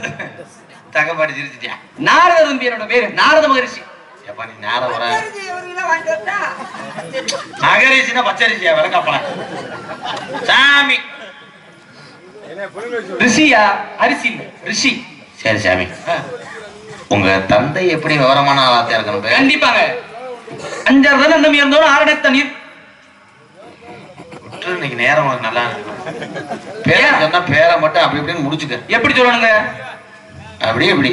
தகப்பாடி சிரிச்சிட்டியா நாரதன் பேரோட பேரு நாரத மகரிஷி எப்பா நீ நேரம் வர வாங்கிட்டு வரட்டா மகரிஷினா பச்சரிசியா விளக்காப்பலாம் சாமி ரிஷியா அரிசி இல்ல ரிஷி சரி சாமி உங்க தந்தை எப்படி விவரமான ஆளாத்தியா இருக்கணும் கண்டிப்பாங்க 5 ரன் அந்த மீறந்தோம் 6 தண்ணீர் விட்டு இன்னைக்கு நேரம் உனக்கு நல்லா இருக்கு பேரை சொன்னா பேரை மட்டும் அப்படி இப்படின்னு முடிச்சுக்க எப்படி சொல்லணுங்க அப்படியே இப்படி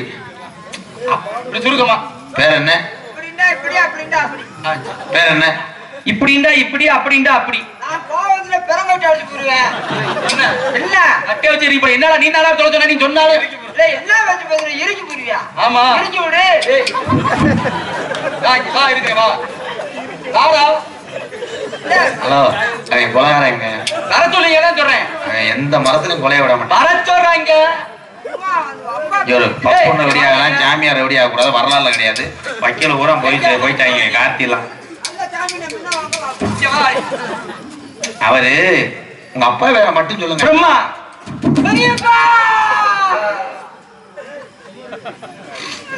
இப்படி சுருக்கமா பேர் என்ன இப்படின்னா இப்படி அப்படின்னா அப்படி பேர் என்ன இப்படிண்டா இப்படி அப்படிண்டா அப்படி நான் கோவத்துல பெரங்கோட்டை அடிச்சு போடுவேன் என்ன அட்டை வச்சு இப்ப என்னடா நீ நல்லா சொல்ல சொன்னா நீ சொன்னாலும் இல்ல என்ன வச்சு பேசுற இறுக்கி போடுவியா ஆமா இறுக்கி விடு வா இருக்கேன் வா வா ஹலோ அவன் கொலையாரங்க வர சொல்லுங்க தான் சொல்றேன் எந்த மரத்திலும் கொலைய விட மாட்டான் வர சொல்றாங்க ஒரு பப்புண்ண வெடியாகலாம் ஜாமியார் வெடியாக கூடாது வரலாறுல கிடையாது வக்கீல பூரா போயிட்டாங்க கார்த்திலாம் அவரு உங்க அப்பா வேற மட்டும் சொல்லுங்க பிரம்மா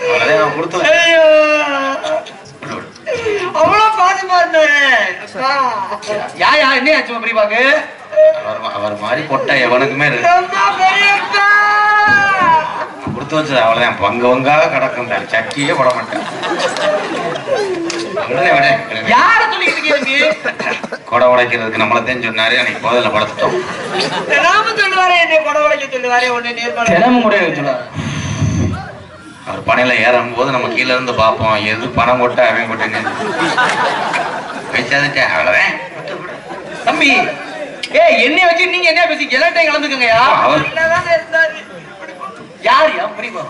அவ்வளவுதான் கொடுத்து அவ்வளவு பாசமா இருந்தாரு யா என்ன ஆச்சு பெரியப்பாக்கு அவர் மாதிரி பொட்டா எவனுக்குமே கொடுத்து வச்சது அவ்வளவுதான் பங்காக கிடக்கும் சட்டியே போட மாட்டேன் யார சொல்லிட்டு கொடை உடைக்கிறதுக்கு நம்மளத்தையும் சொன்னாரு அன்னைக்கு போதில படுத்துட்டோம் சொல்லுவாரு என்ன கொடை உடைக்க சொல்லுவாரு ஒண்ணு தினமும் கூட சொல்லுவாரு அவர் பனையில ஏறும் போது நம்ம கீழே இருந்து பார்ப்போம் எது பணம் கொட்ட அவன் கொட்டேன்னு வச்சாதுட்டே அவ்வளவுதான் தம்பி என்னைய வச்சு நீங்க என்ன பேசி எல்லாத்தையும் கலந்துக்கங்கயா அவர் இருந்தாரு யார் பெரியப்பா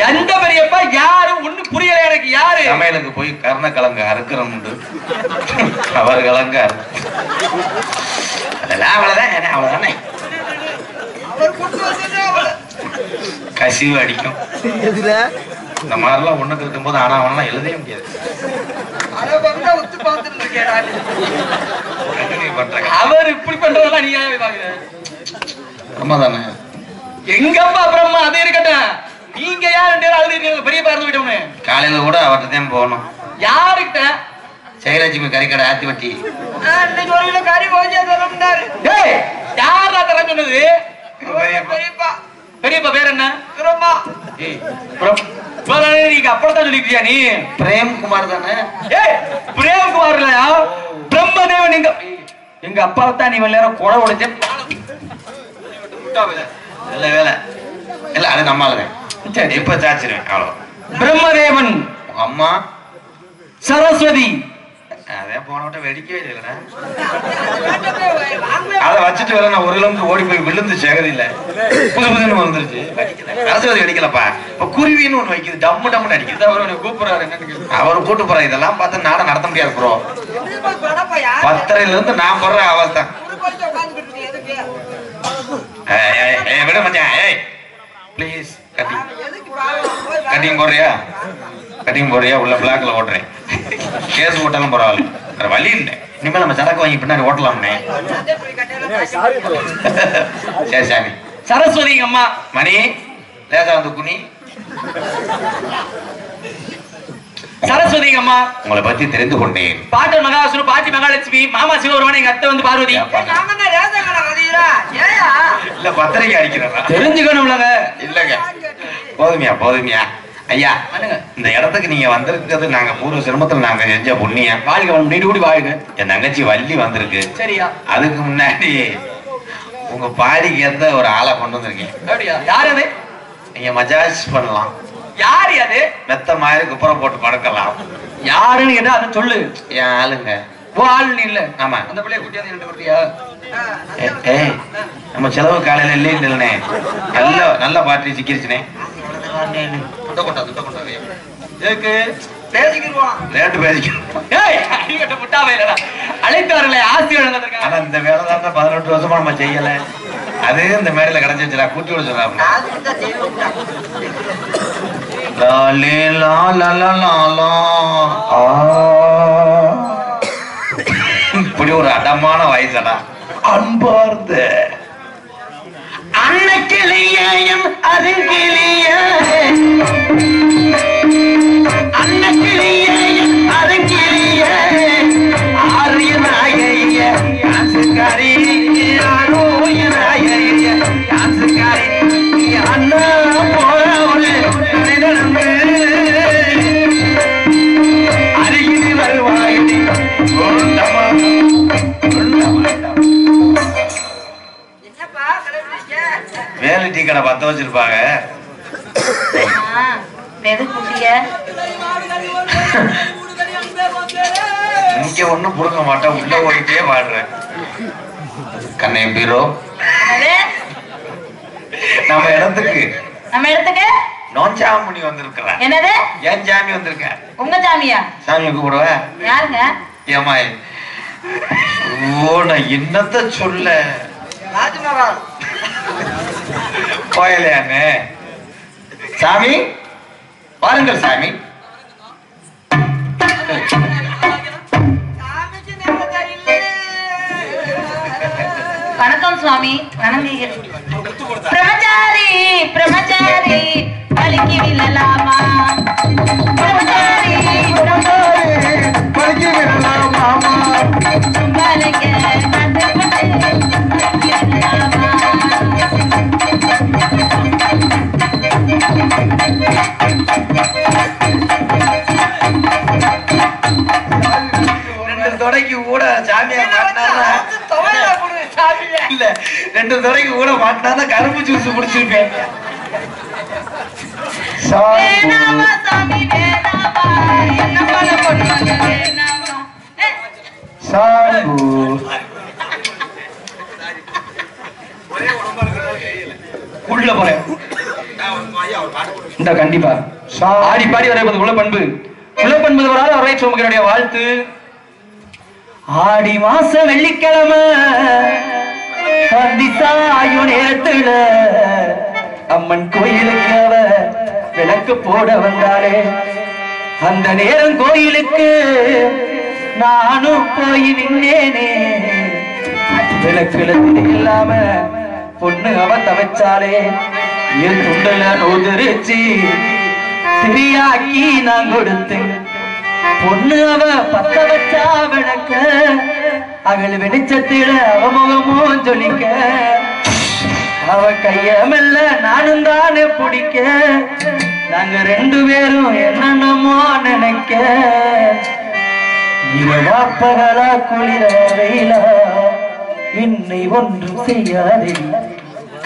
எந்த பெரியப்பா யாரு ஒண்ணு புரியல எனக்கு யாரு சமையலுக்கு போய் கர்ணக்கிழங்கு அறுக்கிறோம் அவர் கிழங்கு அதெல்லாம் அவ்வளவுதான் அவ்வளவுதானே கசிவு அடிக்கும் இந்த மாதிரிலாம் ஒண்ணுக்கு இருக்கும் போது ஆனா அவனெல்லாம் எழுதவே முடியாது அவர் இப்படி பண்றதெல்லாம் நீங்க பாக்குற உண்மைதானே எங்கப்பா பிரம்மா அது இருக்கட்டும் நீங்க யாரு அழுது பெரிய பார்த்து விட்டோம்னு காலையில கூட அவர்கிட்ட தான் போகணும் யாருக்கிட்ட ஜெயலட்சுமி கறிக்கடை ஆத்தி வட்டி கறி போஜா சொல்லுறாரு யாரா தர சொன்னது பெரியப்பா பெரியப்பா பேர் என்ன பிரம்மா நீங்க அப்பதான் சொல்லிக்கிட்டியா நீ பிரேம்குமார் தானே பிரேம்குமார் இல்லையா பிரம்மதேவன் எங்க அப்பாவை தான் நீ நேரம் கொடை உடைச்ச இல்ல வேலை இல்ல அது நம்மளுங்க இப்ப சாச்சிருவேன் அவ்வளவு பிரம்மதேவன் அம்மா சரஸ்வதி அதே போன விட்ட வெடிக்கவே இல்லைடா. அதை வச்சுட்டு வர நான் 1 கிலோமீட்டர் ஓடி போய் விழுந்து சேகதி இல்ல. புதுன்னு வந்துருச்சு. ரசவதி வெடிக்கலப்பா. இப்ப குருவின்னு ஒண்ணு வைக்குது. டம்மு டம்முன்னு அடிக்குது. அவரு கூப்பிடுறாரு. அவரு கூட்டு போறாரு. இதெல்லாம் பார்த்து நாடகம் நடத்த முடியாது ப்ரோ. 10:30 இருந்து நான் போடுற அவஸ்தை. விட மச்சான். ப்ளீஸ் கட்டிங் போடுறியா? கட்டிங் போடுறியா? உள்ள பிளாக்ல ஓட்டுறேன். கேஸ் போட்டாலும் பரவாயில்ல. வேற வழி இல்லை. இனிமேல் நம்ம சரக்கு வாங்கி பின்னாடி ஓட்டலாம்னே. சரி சாமி. சரஸ்வதி அம்மா மணி லேசா வந்து குனி. சரஸ்வதி அம்மா உங்களை பத்தி தெரிந்து கொண்டேன். பாட்டன் மகாசுரு, பாட்டி மகாலட்சுமி, மாமா சிவபெருமான், எங்க அத்தை வந்து பார்வதி. இல்ல பத்திரிக்கை அடிக்கிறா தெரிஞ்சுக்கணும்லங்க. இல்லங்க போதுமையா போதுமையா ஐயா. இந்த இடத்துக்கு நீங்க வந்திருக்கிறது நாங்க பூர்வ சிரமத்துல நாங்க செஞ்ச புண்ணியம். வாழ்க நீடு கூடி வாழ்க. என் தங்கச்சி வள்ளி வந்திருக்கு. சரியா? அதுக்கு முன்னாடி உங்க பாடிக்கு ஏத்த ஒரு ஆளை கொண்டு வந்திருக்கீங்க. அப்படியா? யார் அது? நீங்க மஜாஜ் பண்ணலாம். யார் அது? மெத்த மாதிரி குப்புறம் போட்டு படுக்கலாம். யாருன்னு கேட்டா அதை சொல்லு. என் ஆளுங்க. ஓ ஆள் இல்ல. ஆமா. அந்த பிள்ளைய குட்டியாந்து ரெண்டு குட்டியா? ஏய் நம்ம செலவு காலையில இல்லைன்னு நல்ல நல்ல பாட்டி சிக்கிருச்சுனே. அழைத்தார்களே ஆசி வழங்குறதுக்கு. ஆனா இந்த வேலை தான் 18 வருஷமா நம்ம செய்யல. அது இந்த மேடையில கிடைச்சி வச்சுடா கூட்டி விட சொல்றாங்க. இப்படி ஒரு அடமான வயசடா. அன்பார்ந்த அன்னக்கிளியும் அருங்கிளிய அன்னக்கிளியும் அருங்கிளிய ஆரியனாய காசுக்காரி ஆரோயனாய காசுக்காரி அண்ணா போறவளே அருகில் வருவாயடி வேலை டீ கடை 10 வச்சிருப்பாங்க. இங்க ஒண்ணும் புடுங்க மாட்டேன். உள்ள ஓடிட்டே பாடுறேன். கண்ணே பீரோ நம்ம இடத்துக்கு நோஞ்சாமணி வந்திருக்கிறேன். என்னது? ஏன் சாமி வந்திருக்க? உங்க சாமியா? சாமி கூப்பிடுவ? யாருங்க? ஏமா ஓ நான் என்னத்த சொல்ல கோயிலையாங்க. சாமி பாருங்கள் சாமி. வணக்கம் சுவாமி. பிரமச்சாரி பிரமச்சாரி பலிக்கு விழலாமா? பிரமச்சாரி பலிக்கு விழலாமா? சும்மாலங்க தொடைக்கு கூட சாமியா மாட்டினாரா? இல்ல 2 தொடைக்கு கூட மாட்டினா கரும்பு ஜூஸ் குடிச்சிருப்பேன். உள்ள போறேன். இந்த கண்டிப்பா ஆடி பாடி வரைப்பது உள்ள பண்பு. உள்ள பண்பு வராது அரை சோமகனுடைய வாழ்த்து. ஆடி மாசம் வெள்ளிக்கிழமை சாயு நேரத்துல அம்மன் கோயிலுக்கு அவ விளக்கு போட வந்தாளே. அந்த நேரம் கோயிலுக்கு நானும் போய் நின்னேனே. விளக்குல இல்லாம பொண்ணு அவ தவச்சாலே. என் துண்டல நோதிருச்சு திரியாக்கி நான் கொடுத்தேன். பொண்ணு அவ பத்த வச்சா விளக்க அகல் வெளிச்சத்தில அவ முகமும் ஜொலிக்க. அவ கைய மெல்ல நானும் தானே பிடிக்க. நாங்க 2 பேரும் என்னென்னமோ நினைக்க. இரவா பகலா குளிர வெயிலா என்னை ஒன்றும் செய்யாதே.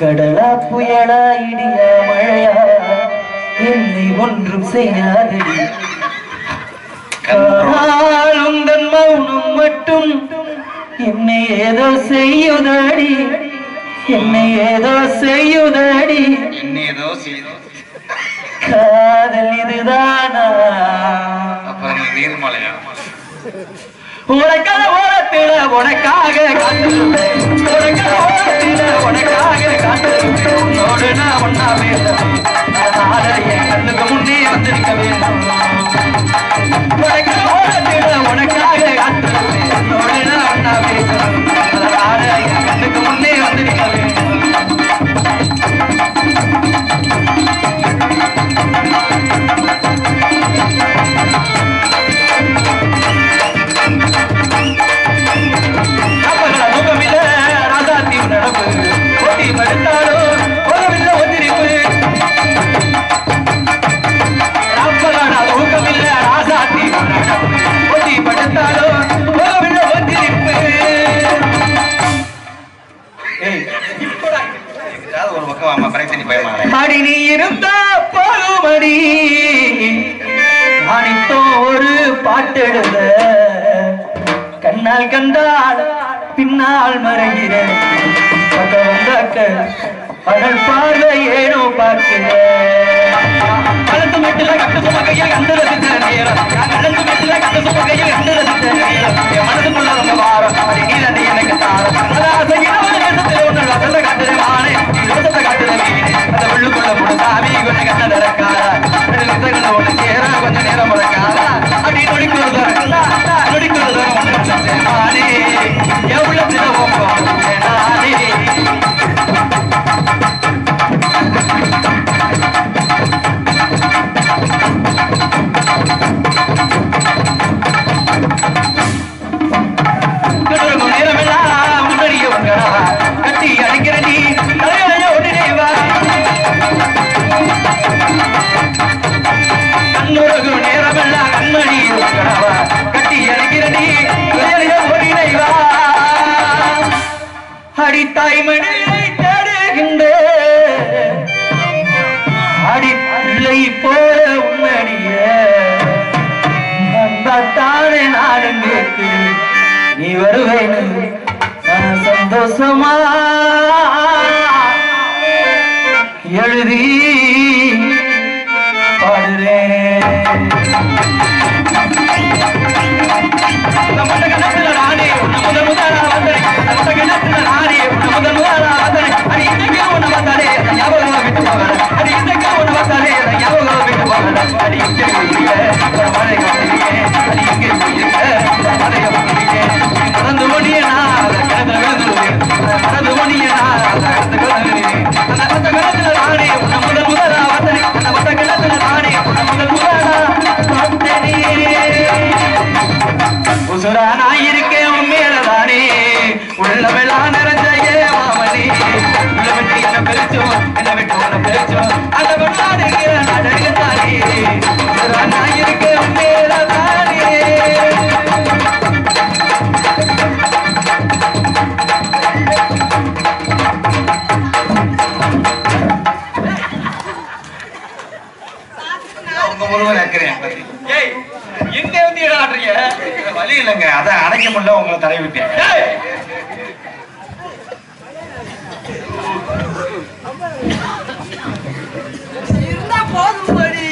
கடலா புயலா இடியா மழையா என்னை ஒன்றும் செய்யாதே. உந்தன் மௌனம் மட்டும் என்னை ஏதோ செய்யுதடி, என்னை ஏதோ செய்யுதடி, என்ன ஏதோ செய்யுது. காதல் இதுதானா? அப்புறம் நீ நீர்மலையா? உனக்காக ஓரத்தில உனக்காக காத்திருப்பேன், உனக்காக ஓரத்தில உனக்காக காத்திருப்பேன். உன்னோடு நான் ஒன்னா பேசுவேன், அதனால என் கண்ணுக்கு முன்னே வந்திருக்க வேண்டும். உனக்காக ஓரத்தில உனக்காக காத்திருப்பேன், உன்னோடு நான் ஒன்னா பேசுவேன், அதனால என் கண்ணுக்கு முன்னே வந்திருக்க வேண்டும். ஒரு பக்கம் அம்மா பிரச்சனை பயமாங்க. அடி நீ இருந்தா போகுமடி, அடித்தோ ஒரு பாட்டெழுத, கண்ணால் கண்டால் பின்னால் மறைகிற, பக்கம் வந்தாக்க அடல் பார்வை ஏனோ பார்க்கிற. கலந்து மெட்டில கட்டு சுமக்கையில் கண்டு ரசித்த நேரம், கலந்து மெட்டில கட்டு சுமக்கையில் கண்டு ரசித்த நேரம், என் மனதுக்குள்ள ரொம்ப வாரம், அடி நீதான் எனக்கு தாரம். தேசத்தில் ஒன்று வசந்த காட்டுற மானே, ரோசத்தை காட்டுற வீடு, அந்த உள்ளுக்குள்ள முழு சாமி கொஞ்சம் கண்ண நிறக்காரா, ஒன்று சேர கொஞ்சம் நேரம் முறக்காரா, அடி நொடிக்குள்ள நொடிக்குள்ள மானே, எவ்வளவு தினமும் நானே. கட்டி அடிக்கிற நீ தலைவரைய உடனே வா, கண்ணுறகு நேரமெல்லாம் கண்மணி கட்டி அடிக்கிற நீ தலைவரைய உடனே வா. அடித்தாய் மணியை தேடுகின்ற அடி பிள்ளை போல உன்னடிய தானே நானும் கேட்கிறேன், நீ வருவேன் சந்தோஷமா எழுதி பாடுறேன். நானே உன்னை முதல் முதலா வந்தேன், நானே உன்னை முதல் முதலா வந்தேன், அது இன்னைக்கு உன்னை வந்தாலே ஞாபகம் விட்டு போகல, அது இன்னைக்கு உன்னை வந்தாலே ஞாபகம் விட்டு போகல. அது இங்கே போயிருக்க மழை காட்டிருக்கேன், அது இங்கே போயிருக்க மழைய போயிருக்கேன், மறந்து மணியனா கிணத்துல விழுந்துருவேன், மறந்து மணியனா கிணத்துல விழுந்துருவேன். அந்த கிணத்துல நானே உன்னை முதல் முதலா வந்தேன், அந்த கிணத்துல நானே உன்னை முதல் முதலா வந்தேனே. உசுரா நான் இருக்கேன் உன் மேலதானே, உள்ளமெல்லாம் நிறைஞ்ச ஏ மாமனே, உள்ள விட்டு என்ன பிரிச்சோம், என்ன விட்டு உன்னை பிரிச்சோம், அந்த கொண்டாடுகிற நடகத்தானே. உசுரா நான் இருக்கேன் உன் மேலதானே. உங்க முழுவதும் இருக்கிறேன். ஏய் எங்க வந்து இடாடுறீங்க? வழி இல்லைங்க, அதான் அடைக்க முடியல, உங்களை தடை விட்டேன். இருந்தா போதும் படி.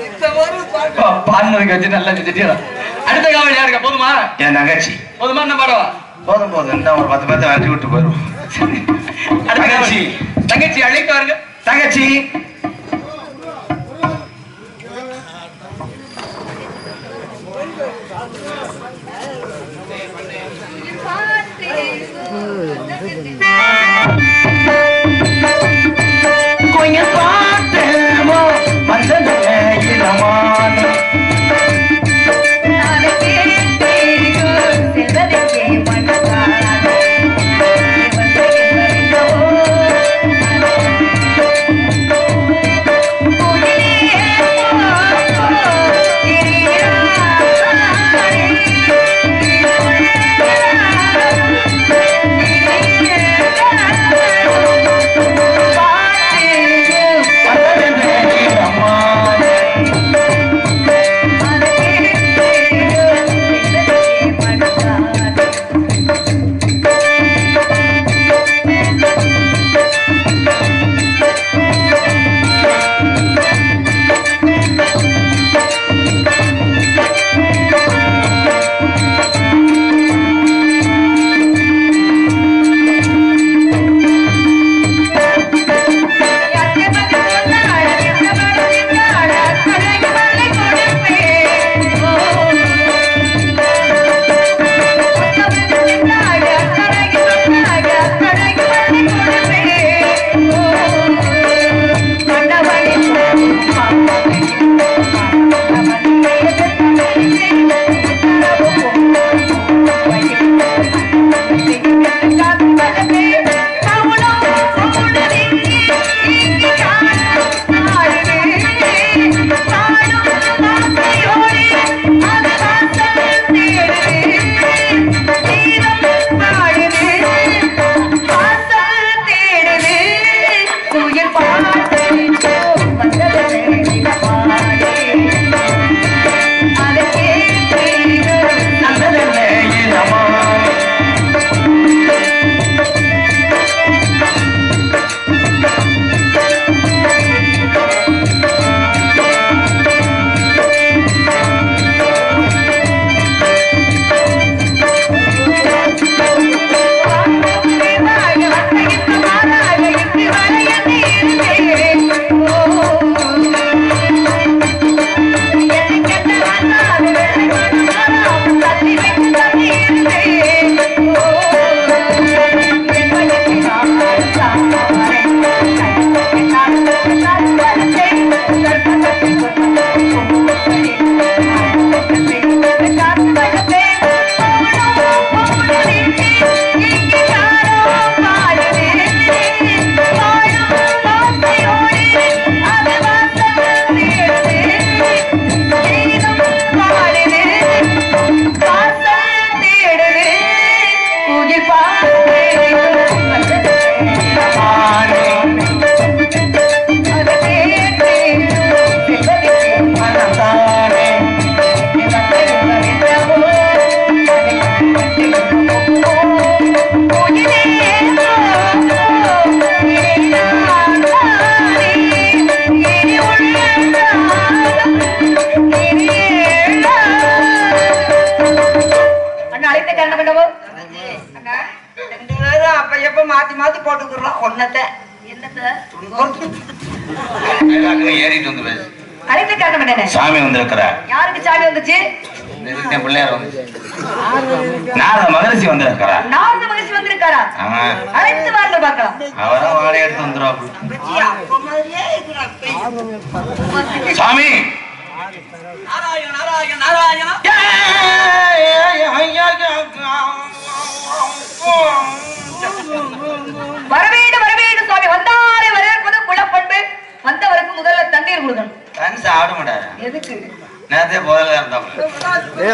இந்த ஒரு பாட்டு பாடுனதுக்கு வச்சு நல்லா செஞ்சுட்டீங்களா? அடுத்த காவல் யாருக்கா? போதுமா? என் தங்கச்சி. போதுமா? என்ன பாடவா? போதும் போதும், இன்னும் ஒரு 10 பேர்த்த வெட்டி விட்டு போயிடும். அடுத்த தங்கச்சி. காவல். தங்கச்சி அழைக்க வருங்க. தங்கச்சி கொஞ்சம் பாட்டுமோ வந்தது இளமான செல்வதற்கே மனதானே இப்ப மாத்தி மாத்தி போட்டுக்கிறோம் ஒன்னத்தை என்னத்தை ஏறிட்டு வந்து பேசு. அழைத்த காரணம் என்ன? சாமி வந்திருக்கிறார். யாருக்கு சாமி வந்துச்சு? பிள்ளையார் வந்து நாரத மகரிஷி வந்திருக்கிறார். நாரத மகரிஷி வந்திருக்காரா? ஆமா. அழைத்து வாங்க பார்க்கலாம். அவரா வாழை எடுத்து வந்துருவாங்க. சாமி நாராயண நாராயண நாராயண வரவேடு வரவேடு சுவாமி வந்தாரே வரவேற்பது குலப்பண்பு. வந்தவருக்கு முதல்ல தண்ணீர் கொடுக்கணும். தண்ணி சாப்பிட மாட்டாரு. எதுக்கு? நேரத்தே போதல இருந்தாப்புல.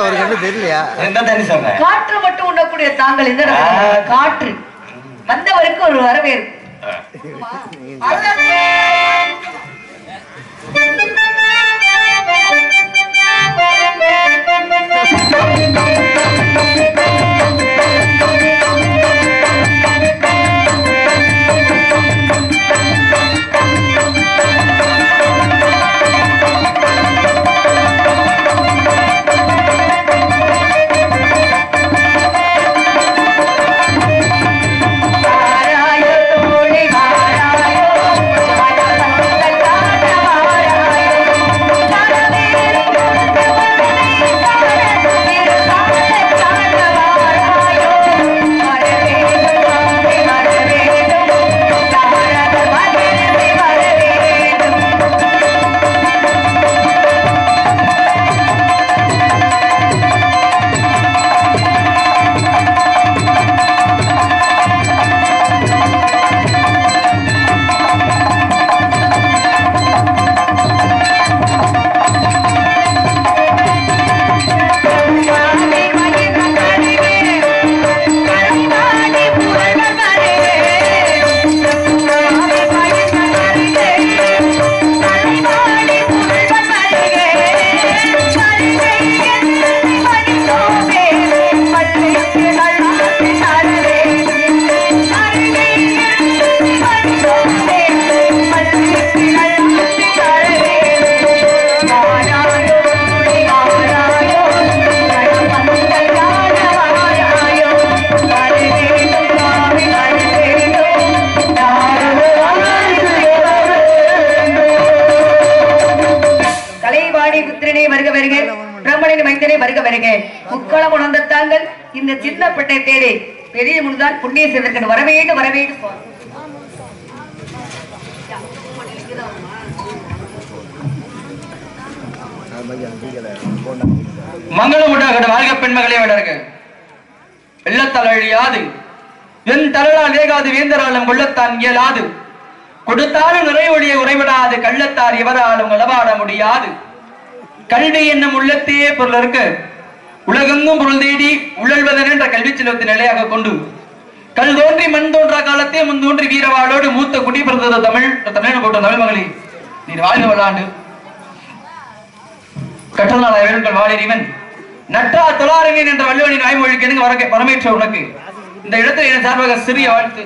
ஒரு கண்டு தெரியலையா? என்ன தண்ணி சொல்றேன்? காற்று மட்டும் உண்ணக்கூடிய தாங்கள் இந்த இடத்துல காற்று வந்தவருக்கு ஒரு வரவேற்பு. முக்களம் உணர்ந்த தாங்கள் இந்த சின்ன பெட்டை தேடி பெரிய முன்தான் புண்ணிய செய்வதற்கு வரவேண்டு வரவேண்டு மங்களம் உண்டாகட்டும். வாழ்க பெண்மகளே வளர்க. வெள்ளத்தால் அழியாது என் தரலால் வேகாது வேந்தராலும் கொள்ளத்தான் இயலாது கொடுத்தாலும் நிறைவொழிய உறைவிடாது கள்ளத்தார் எவராலும் அளவாட முடியாது. கல்வி என்னும் உள்ளத்தே பொருள் இருக்க உலகெங்கும் பொருள் தேடி உழல்வதன் என்ற கல்வி செல்வத்தை நிலையாக கொண்டு கல் தோன்றி மண் தோன்றா காலத்தே முன் தோன்றி வீரவாளோடு மூத்த குடி பிறந்தது தமிழ் போட்ட தமிழ் மகளே நீர் வாழ்க வளாண்டு கற்றநாள் வேணுங்கள் வாழிறிவன் நட்டா தொழாரங்கன் என்ற வள்ளுவனின் வாய்மொழிக்கு வரமேற்ற உனக்கு இந்த இடத்துல என் சார்பாக சிறிய வாழ்த்து.